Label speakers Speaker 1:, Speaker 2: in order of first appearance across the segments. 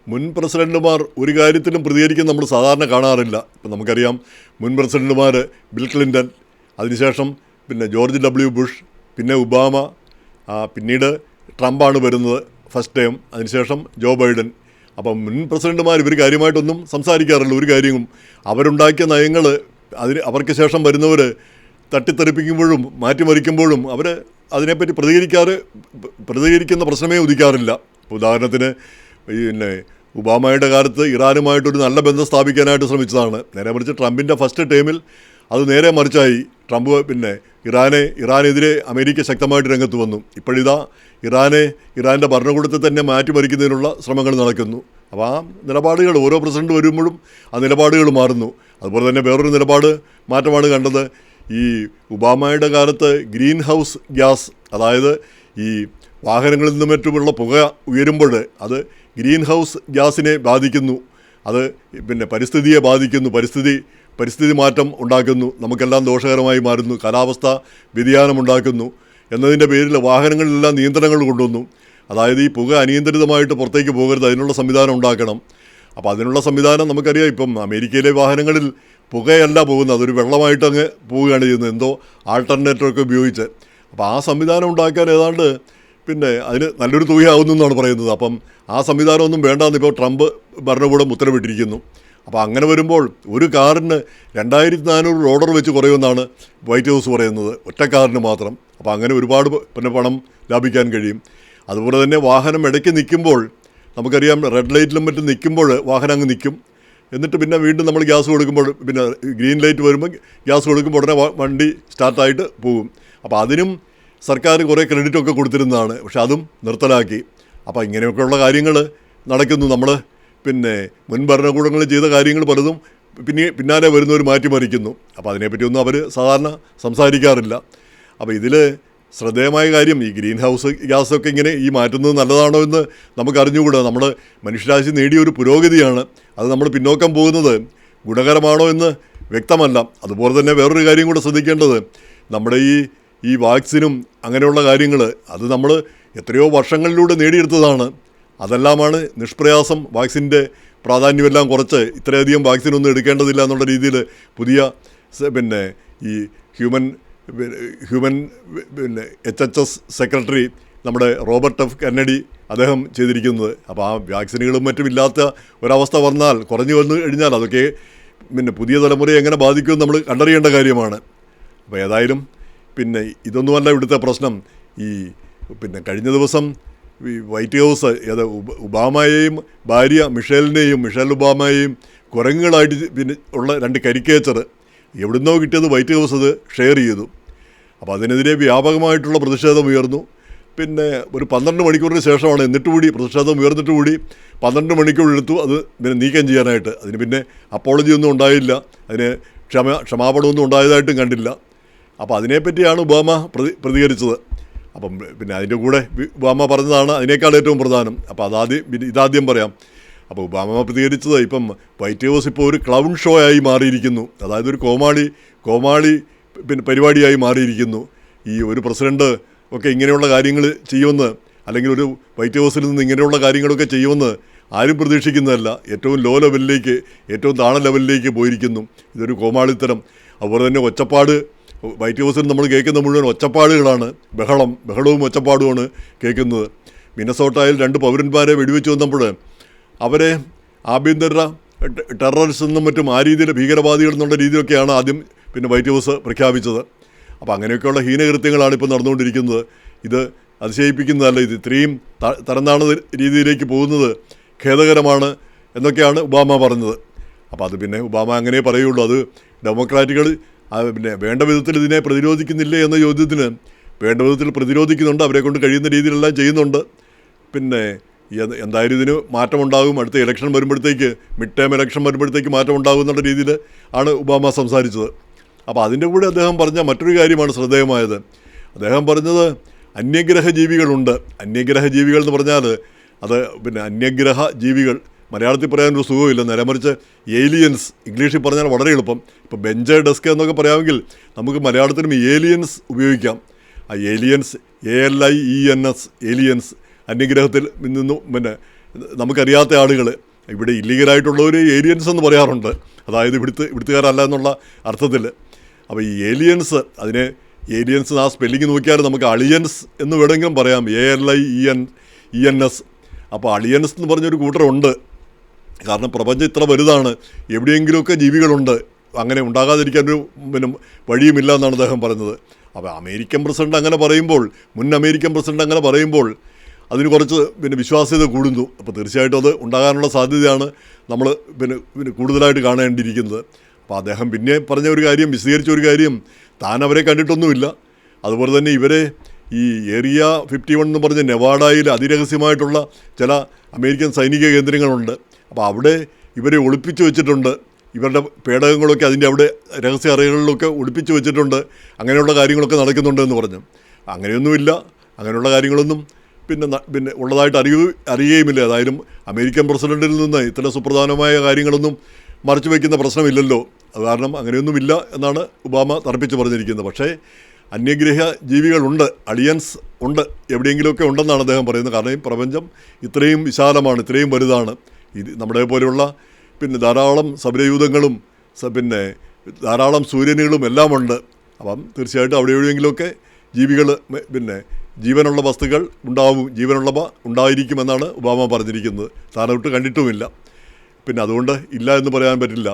Speaker 1: മുൻ പ്രസിഡന്റുമാർ ഒരു കാര്യത്തിലും പ്രതികരിക്കുന്ന നമ്മൾ സാധാരണ കാണാറില്ല. ഇപ്പം നമുക്കറിയാം, മുൻ പ്രസിഡന്റുമാർ ബിൽ ക്ലിൻ്റൺ, അതിനുശേഷം പിന്നെ ജോർജ് ഡബ്ല്യു ബുഷ്, പിന്നെ ഒബാമ, പിന്നീട് ട്രംപാണ് വരുന്നത് ഫസ്റ്റ് ടൈം, അതിനുശേഷം ജോ ബൈഡൻ. അപ്പം മുൻ പ്രസിഡന്റുമാർ ഇവർ കാര്യമായിട്ടൊന്നും സംസാരിക്കാറില്ല. ഒരു കാര്യവും അവരുണ്ടാക്കിയ നയങ്ങൾ അവർക്ക് ശേഷം വരുന്നവർ തട്ടിത്തെറിപ്പിക്കുമ്പോഴും മാറ്റിമറിക്കുമ്പോഴും അവർ അതിനെപ്പറ്റി പ്രതികരിക്കുന്ന പ്രശ്നമേ ഉദിക്കാറില്ല. ഉദാഹരണത്തിന് പിന്നെ ഒബാമയുടെ കാലത്ത് ഇറാനുമായിട്ടൊരു നല്ല ബന്ധം സ്ഥാപിക്കാനായിട്ട് ശ്രമിച്ചതാണ്. നേരെ മറിച്ച് ട്രംപിൻ്റെ ഫസ്റ്റ് ടൈമിൽ അത് നേരെ മറിച്ചായി. ട്രംപ് പിന്നെ ഇറാനെതിരെ അമേരിക്ക ശക്തമായിട്ട് രംഗത്ത് വന്നു. ഇപ്പോഴിതാ ഇറാൻ്റെ ഭരണകൂടത്തെ തന്നെ മാറ്റിമറിക്കുന്നതിനുള്ള ശ്രമങ്ങൾ നടക്കുന്നു. അപ്പോൾ ആ നിലപാടുകൾ ഓരോ പ്രസിഡന്റ് വരുമ്പോഴും ആ നിലപാടുകൾ മാറുന്നു. അതുപോലെ തന്നെ വേറൊരു നിലപാട് മാറ്റമാണ് കണ്ടത്. ഈ ഒബാമയുടെ കാലത്ത് ഗ്രീൻ ഹൗസ് ഗ്യാസ്, അതായത് ഈ വാഹനങ്ങളിൽ നിന്നും മറ്റുമുള്ള പുക ഉയരുമ്പോൾ അത് ഗ്രീൻ ഹൗസ് ഗ്യാസിനെ ബാധിക്കുന്നു, അത് പിന്നെ പരിസ്ഥിതിയെ ബാധിക്കുന്നു, പരിസ്ഥിതി മാറ്റം ഉണ്ടാക്കുന്നു, നമുക്കെല്ലാം ദോഷകരമായി മാറുന്നു, കാലാവസ്ഥ വ്യതിയാനമുണ്ടാക്കുന്നു എന്നതിൻ്റെ പേരിൽ വാഹനങ്ങളിലെല്ലാം നിയന്ത്രണങ്ങൾ കൊണ്ടുവന്നു. അതായത് ഈ പുക അനിയന്ത്രിതമായിട്ട് പുറത്തേക്ക് പോകരുത്, അതിനുള്ള സംവിധാനം ഉണ്ടാക്കണം. അപ്പോൾ അതിനുള്ള സംവിധാനം നമുക്കറിയാം. ഇപ്പം അമേരിക്കയിലെ വാഹനങ്ങളിൽ പുകയല്ല പോകുന്നത്, അതൊരു വെള്ളമായിട്ട് അങ്ങ് പോവുകയാണ് ചെയ്യുന്നത്, എന്തോ ആൾട്ടർനേറ്ററൊക്കെ ഉപയോഗിച്ച്. അപ്പോൾ ആ സംവിധാനം ഉണ്ടാക്കാൻ ഏതാണ്ട് പിന്നെ അതിന് നല്ലൊരു തുകയാവുന്നു എന്നാണ് പറയുന്നത്. അപ്പം ആ സംവിധാനമൊന്നും വേണ്ടാന്ന് ഇപ്പോൾ ട്രംപ് ഭരണകൂടം ഉത്തരവിട്ടിരിക്കുന്നു. അപ്പോൾ അങ്ങനെ വരുമ്പോൾ ഒരു കാറിന് $2400 വെച്ച് കുറയുമെന്നാണ് വൈറ്റ് ഹൗസ് പറയുന്നത്, ഒറ്റ കാറിന് മാത്രം. അപ്പോൾ അങ്ങനെ ഒരുപാട് പിന്നെ പണം ലാഭിക്കാൻ കഴിയും. അതുപോലെ തന്നെ വാഹനം ഇടയ്ക്ക് നിൽക്കുമ്പോൾ നമുക്കറിയാം, റെഡ് ലൈറ്റിലും മറ്റും നിൽക്കുമ്പോൾ വാഹനം അങ്ങ് നിൽക്കും. എന്നിട്ട് പിന്നെ വീണ്ടും നമ്മൾ ഗ്യാസ് കൊടുക്കുമ്പോൾ, പിന്നെ ഗ്രീൻ ലൈറ്റ് വരുമ്പോൾ ഗ്യാസ് കൊടുക്കുമ്പോൾ ഉടനെ വണ്ടി സ്റ്റാർട്ടായിട്ട് പോകും. അപ്പോൾ അതിനും സർക്കാർ കുറേ ക്രെഡിറ്റൊക്കെ കൊടുത്തിരുന്നതാണ്, പക്ഷെ അതും നിർത്തലാക്കി. അപ്പോൾ ഇങ്ങനെയൊക്കെയുള്ള കാര്യങ്ങൾ നടക്കുന്നു. നമ്മൾ പിന്നെ മുൻ ഭരണകൂടങ്ങൾ ചെയ്ത കാര്യങ്ങൾ പലതും പിന്നാലെ വരുന്നവർ മാറ്റിമറിക്കുന്നു. അപ്പോൾ അതിനെപ്പറ്റിയൊന്നും അവർ സാധാരണ സംസാരിക്കാറില്ല. അപ്പോൾ ഇതിൽ ശ്രദ്ധേയമായ കാര്യം, ഈ ഗ്രീൻ ഹൗസ് ഗ്യാസൊക്കെ ഇങ്ങനെ ഈ മാറ്റുന്നത് നല്ലതാണോ എന്ന് നമുക്ക് അറിഞ്ഞുകൂടാ. നമ്മൾ മനുഷ്യരാശി നേടിയൊരു പുരോഗതിയാണ്, അത് നമ്മൾ പിന്നോക്കം പോകുന്നത് ഗുണകരമാണോ എന്ന് വ്യക്തമല്ല. അതുപോലെ തന്നെ വേറൊരു കാര്യം കൂടെ ശ്രദ്ധിക്കേണ്ടത്, നമ്മുടെ ഈ വാക്സിനും അങ്ങനെയുള്ള കാര്യങ്ങൾ അത് നമ്മൾ എത്രയോ വർഷങ്ങളിലൂടെ നേടിയെടുത്തതാണ്. അതെല്ലാമാണ് നിഷ്പ്രയാസം വാക്സിൻ്റെ പ്രാധാന്യമെല്ലാം കുറച്ച് ഇത്രയധികം വാക്സിനൊന്നും എടുക്കേണ്ടതില്ല എന്നുള്ള രീതിയിൽ പുതിയ പിന്നെ ഈ ഹ്യൂമൻ പിന്നെ HHS സെക്രട്ടറി നമ്മുടെ റോബർട്ട് എഫ് കെന്നഡി അദ്ദേഹം ചെയ്തിരിക്കുന്നത്. അപ്പോൾ ആ വാക്സിനുകളും മറ്റും ഇല്ലാത്ത ഒരവസ്ഥ വന്നാൽ, കുറഞ്ഞു വന്നു കഴിഞ്ഞാൽ അതൊക്കെ പിന്നെ പുതിയ തലമുറയെ എങ്ങനെ ബാധിക്കുമെന്ന് നമ്മൾ കണ്ടറിയേണ്ട കാര്യമാണ്. അപ്പോൾ ഏതായാലും പിന്നെ ഇതൊന്നുമല്ല ഇവിടുത്തെ പ്രശ്നം. പിന്നെ കഴിഞ്ഞ ദിവസം ഈ വൈറ്റ് ഹൗസ് ഒബാമയെയും ഭാര്യ മിഷേൽ ഒബാമയെയും കുരങ്ങുകളായിട്ട് പിന്നെ ഉള്ള 2 കരിക്കേച്ചർ എവിടുന്നോ കിട്ടിയത് വൈറ്റ് ഹൗസ് അത് ഷെയർ ചെയ്തു. അപ്പോൾ അതിനെതിരെ വ്യാപകമായിട്ടുള്ള പ്രതിഷേധം ഉയർന്നു. പിന്നെ ഒരു 12 മണിക്കൂറിന് ശേഷമാണ്, പ്രതിഷേധം ഉയർന്നിട്ട് കൂടി 12 മണിക്കൂറെടുത്തു അത് പിന്നെ നീക്കം ചെയ്യാനായിട്ട്. അതിന് പിന്നെ അപ്പോളജി ഒന്നും ഉണ്ടായില്ല, അതിന് ക്ഷമാപണമൊന്നും ഉണ്ടായതായിട്ടും കണ്ടില്ല. അപ്പോൾ അതിനെപ്പറ്റിയാണ് ഒബാമ പ്രതികരിച്ചത്. അപ്പം പിന്നെ അതിൻ്റെ കൂടെ ഒബാമ പറഞ്ഞതാണ് അതിനേക്കാൾ ഏറ്റവും പ്രധാനം. അപ്പോൾ ഇതാദ്യം പറയാം. അപ്പോൾ ഒബാമ പ്രതികരിച്ചത്, ഇപ്പം വൈറ്റ് ഹൗസ് ഇപ്പോൾ ഒരു ക്ലൗൺ ഷോ ആയി മാറിയിരിക്കുന്നു, അതായത് ഒരു കോമാളി പിന്നെ പരിപാടിയായി മാറിയിരിക്കുന്നു. ഈ ഒരു പ്രസിഡന്റ് ഒക്കെ ഇങ്ങനെയുള്ള കാര്യങ്ങൾ ചെയ്യുമെന്ന്, അല്ലെങ്കിൽ ഒരു വൈറ്റ് ഹൗസിൽ നിന്ന് ഇങ്ങനെയുള്ള കാര്യങ്ങളൊക്കെ ചെയ്യുമെന്ന് ആരും പ്രതീക്ഷിക്കുന്നതല്ല. ഏറ്റവും ലോ ലെവലിലേക്ക്, ഏറ്റവും താണ ലെവലിലേക്ക് പോയിരിക്കുന്നു. ഇതൊരു കോമാളിത്തരം. അതുപോലെ തന്നെ ഒച്ചപ്പാട്, വൈറ്റ് ഹൗസിൽ നമ്മൾ കേൾക്കുന്ന മുഴുവൻ ഒച്ചപ്പാടുകളാണ്, ബഹളവും ഒച്ചപ്പാടുമാണ് കേൾക്കുന്നത്. മിനസോട്ടയിൽ 2 പൗരന്മാരെ വെടിവെച്ച് വന്നപ്പോൾ അവരെ ആഭ്യന്തര ടെററിസ്റ്റ് എന്നും മറ്റും ആ രീതിയിൽ ഭീകരവാദികൾ എന്നുള്ള രീതിയിലൊക്കെയാണ് ആദ്യം പിന്നെ വൈറ്റ് ഹൗസ് പ്രഖ്യാപിച്ചത്. അപ്പോൾ അങ്ങനെയൊക്കെയുള്ള ഹീനകൃത്യങ്ങളാണ് ഇപ്പോൾ നടന്നുകൊണ്ടിരിക്കുന്നത്. ഇത് അതിശയിപ്പിക്കുന്നതല്ല, ഇത് ഇത്രയും തരംതാണ രീതിയിലേക്ക് പോകുന്നത് ഖേദകരമാണ് എന്നൊക്കെയാണ് ഒബാമ പറഞ്ഞത്. അപ്പോൾ അത് പിന്നെ ഒബാമ അങ്ങനെ പറയുള്ളൂ. അത് ഡെമോക്രാറ്റുകൾ പിന്നെ വേണ്ട വിധത്തിൽ ഇതിനെ പ്രതിരോധിക്കുന്നില്ലേ എന്ന ചോദ്യത്തിന് വേണ്ട വിധത്തിൽ പ്രതിരോധിക്കുന്നുണ്ട്, അവരെ കൊണ്ട് കഴിയുന്ന രീതിയിലെല്ലാം ചെയ്യുന്നുണ്ട്. പിന്നെ എന്തായാലും ഇതിന് മാറ്റമുണ്ടാകും. അടുത്ത ഇലക്ഷൻ വരുമ്പോഴത്തേക്ക്, മിഡ് ടേം ഇലക്ഷൻ വരുമ്പോഴത്തേക്ക് മാറ്റമുണ്ടാകും എന്നുള്ള രീതിയിൽ ആണ് ഒബാമ സംസാരിച്ചത്. അപ്പോൾ അതിൻ്റെ കൂടെ അദ്ദേഹം പറഞ്ഞ മറ്റൊരു കാര്യമാണ് ശ്രദ്ധേയമായത്. അദ്ദേഹം പറഞ്ഞത് അന്യഗ്രഹ ജീവികളുണ്ട്. അന്യഗ്രഹ ജീവികൾ എന്ന് പറഞ്ഞാൽ അത് പിന്നെ അന്യഗ്രഹ ജീവികൾ മലയാളത്തിൽ പറയാനൊരു സുഖമില്ല. നേരെമറിച്ച് ഏലിയൻസ് ഇംഗ്ലീഷിൽ പറഞ്ഞാൽ വളരെ എളുപ്പം. ഇപ്പോൾ ബെഞ്ച് ഡെസ്ക് എന്നൊക്കെ പറയാമെങ്കിൽ നമുക്ക് മലയാളത്തിലും ഏലിയൻസ് ഉപയോഗിക്കാം. ആ ഏലിയൻസ് ALIENS ഏലിയൻസ് അന്യഗ്രഹത്തിൽ നിന്നും പിന്നെ നമുക്കറിയാത്ത ആളുകൾ, ഇവിടെ ഇല്ലീഗലായിട്ടുള്ളവർ ഏലിയൻസ് എന്ന് പറയാറുണ്ട്, അതായത് ഇവിടുത്തുകാരല്ല എന്നുള്ള അർത്ഥത്തിൽ. അപ്പോൾ ഈ ഏലിയൻസ്, അതിനെ ഏലിയൻസ് ആ സ്പെല്ലിങ് നോക്കിയാൽ നമുക്ക് അളിയൻസ് എന്ന് വേണമെങ്കിലും പറയാം, ALIENS. അപ്പോൾ അളിയൻസ് എന്ന് പറഞ്ഞൊരു കൂട്ടരുണ്ട്. കാരണം പ്രപഞ്ചം ഇത്ര വലുതാണ്, എവിടെയെങ്കിലുമൊക്കെ ജീവികളുണ്ട്, അങ്ങനെ ഉണ്ടാകാതിരിക്കാനൊരു വഴിയുമില്ല എന്നാണ് അദ്ദേഹം പറയുന്നത്. അപ്പോൾ അമേരിക്കൻ പ്രസിഡന്റ് അങ്ങനെ പറയുമ്പോൾ, മുൻ അമേരിക്കൻ പ്രസിഡന്റ് അങ്ങനെ പറയുമ്പോൾ അതിന് കുറച്ച് വിശ്വാസ്യത കൂടുന്നു. അപ്പോൾ തീർച്ചയായിട്ടും അത് ഉണ്ടാകാനുള്ള സാധ്യതയാണ് നമ്മൾ കൂടുതലായിട്ട് കാണേണ്ടിയിരിക്കുന്നത്. അപ്പോൾ അദ്ദേഹം പിന്നെ പറഞ്ഞ ഒരു കാര്യം, വിശദീകരിച്ച ഒരു കാര്യം, താൻ അവരെ കണ്ടിട്ടൊന്നുമില്ല. അതുപോലെ തന്നെ ഇവരെ ഈ ഏരിയ 51 എന്ന് പറഞ്ഞ നെവാഡയിൽ അതിരഹസ്യമായിട്ടുള്ള ചില അമേരിക്കൻ സൈനിക കേന്ദ്രങ്ങളുണ്ട്. അപ്പോൾ അവിടെ ഇവരെ ഒളിപ്പിച്ച് വെച്ചിട്ടുണ്ട്, ഇവരുടെ പേടകങ്ങളൊക്കെ അതിൻ്റെ അവിടെ രഹസ്യ അറകളിലൊക്കെ ഒളിപ്പിച്ച് വെച്ചിട്ടുണ്ട്, അങ്ങനെയുള്ള കാര്യങ്ങളൊക്കെ നടക്കുന്നുണ്ട് എന്ന് പറഞ്ഞു. അങ്ങനെയൊന്നുമില്ല, അങ്ങനെയുള്ള കാര്യങ്ങളൊന്നും പിന്നെ ഉള്ളതായിട്ട് അറിയുകയുമില്ല. ഏതായാലും അമേരിക്കൻ പ്രസിഡൻറ്റിൽ നിന്ന് ഇത്തരം സുപ്രധാനമായ കാര്യങ്ങളൊന്നും മറച്ചു വയ്ക്കുന്ന പ്രശ്നമില്ലല്ലോ. അത് കാരണം അങ്ങനെയൊന്നുമില്ല എന്നാണ് ഒബാമ തറപ്പിച്ച് പറഞ്ഞിരിക്കുന്നത്. പക്ഷേ അന്യഗ്രഹ ജീവികളുണ്ട്, അളിയൻസ് ഉണ്ട്, എവിടെയെങ്കിലുമൊക്കെ ഉണ്ടെന്നാണ് അദ്ദേഹം പറയുന്നത്. കാരണം ഈ പ്രപഞ്ചം ഇത്രയും വിശാലമാണ്, ഇത്രയും വലുതാണ്. ഇത് നമ്മുടെ പോലെയുള്ള ധാരാളം സൗരയൂഥങ്ങളും ധാരാളം സൂര്യനുകളും എല്ലാം ഉണ്ട്. അപ്പം തീർച്ചയായിട്ടും അവിടെ എവിടെയെങ്കിലുമൊക്കെ ജീവികൾ ജീവനുള്ള വസ്തുക്കൾ ജീവനുള്ളവ ഉണ്ടായിരിക്കുമെന്നാണ് ഒബാമ പറഞ്ഞിരിക്കുന്നത്. താനൊട്ട് കണ്ടിട്ടുമില്ല. അതുകൊണ്ട് ഇല്ല എന്ന് പറയാൻ പറ്റില്ല.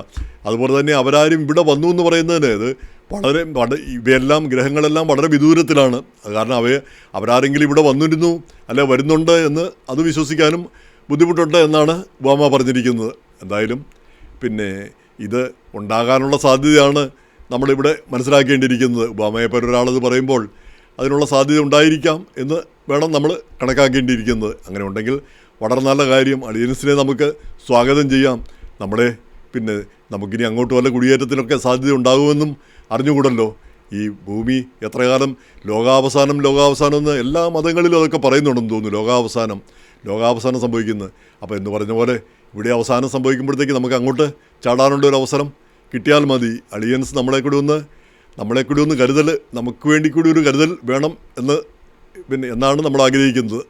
Speaker 1: അതുപോലെ തന്നെ അവരാരും ഇവിടെ വന്നു എന്ന് പറയുന്നതിന് ഇത് ഇവയെല്ലാം ഗ്രഹങ്ങളെല്ലാം വളരെ വിദൂരത്തിലാണ്. കാരണം അവരാരെങ്കിലും ഇവിടെ വന്നിരുന്നു അല്ലെ വരുന്നുണ്ട് എന്ന് അത് വിശ്വസിക്കാനും ബുദ്ധിമുട്ടുണ്ട് എന്നാണ് ഒബാമ പറഞ്ഞിരിക്കുന്നത്. എന്തായാലും ഇത് ഉണ്ടാകാനുള്ള സാധ്യതയാണ് നമ്മളിവിടെ മനസ്സിലാക്കേണ്ടിയിരിക്കുന്നത്. ഒബാമയെപ്പോലെ ഒരാളത് പറയുമ്പോൾ അതിനുള്ള സാധ്യത ഉണ്ടായിരിക്കാം എന്ന് വേണം നമ്മൾ കണക്കാക്കേണ്ടിയിരിക്കുന്നത്. അങ്ങനെ ഉണ്ടെങ്കിൽ വളരെ നല്ല കാര്യം. അളിയൻസിനെ നമുക്ക് സ്വാഗതം ചെയ്യാം. നമുക്കിനി അങ്ങോട്ട് വല്ല കുടിയേറ്റത്തിനൊക്കെ സാധ്യത ഉണ്ടാകുമെന്നും അറിഞ്ഞുകൂടല്ലോ. ഈ ഭൂമി എത്ര കാലം ലോകാവസാനം എന്ന് എല്ലാ മതങ്ങളിലും അതൊക്കെ പറയുന്നുണ്ടെന്ന് തോന്നുന്നു. ലോകാവസാനം സംഭവിക്കുന്നത്. അപ്പോൾ എന്ന് പറഞ്ഞ പോലെ ഇവിടെ അവസാനം സംഭവിക്കുമ്പോഴത്തേക്ക് നമുക്ക് അങ്ങോട്ട് ചാടാനുള്ളൊരു അവസരം കിട്ടിയാൽ മതി. അളിയൻസ് നമ്മളെ കൂടി ഒന്ന് കരുതൽ, നമുക്ക് വേണ്ടി കൂടി ഒരു കരുതൽ വേണം എന്നാണ് നമ്മൾ ആഗ്രഹിക്കുന്നത്.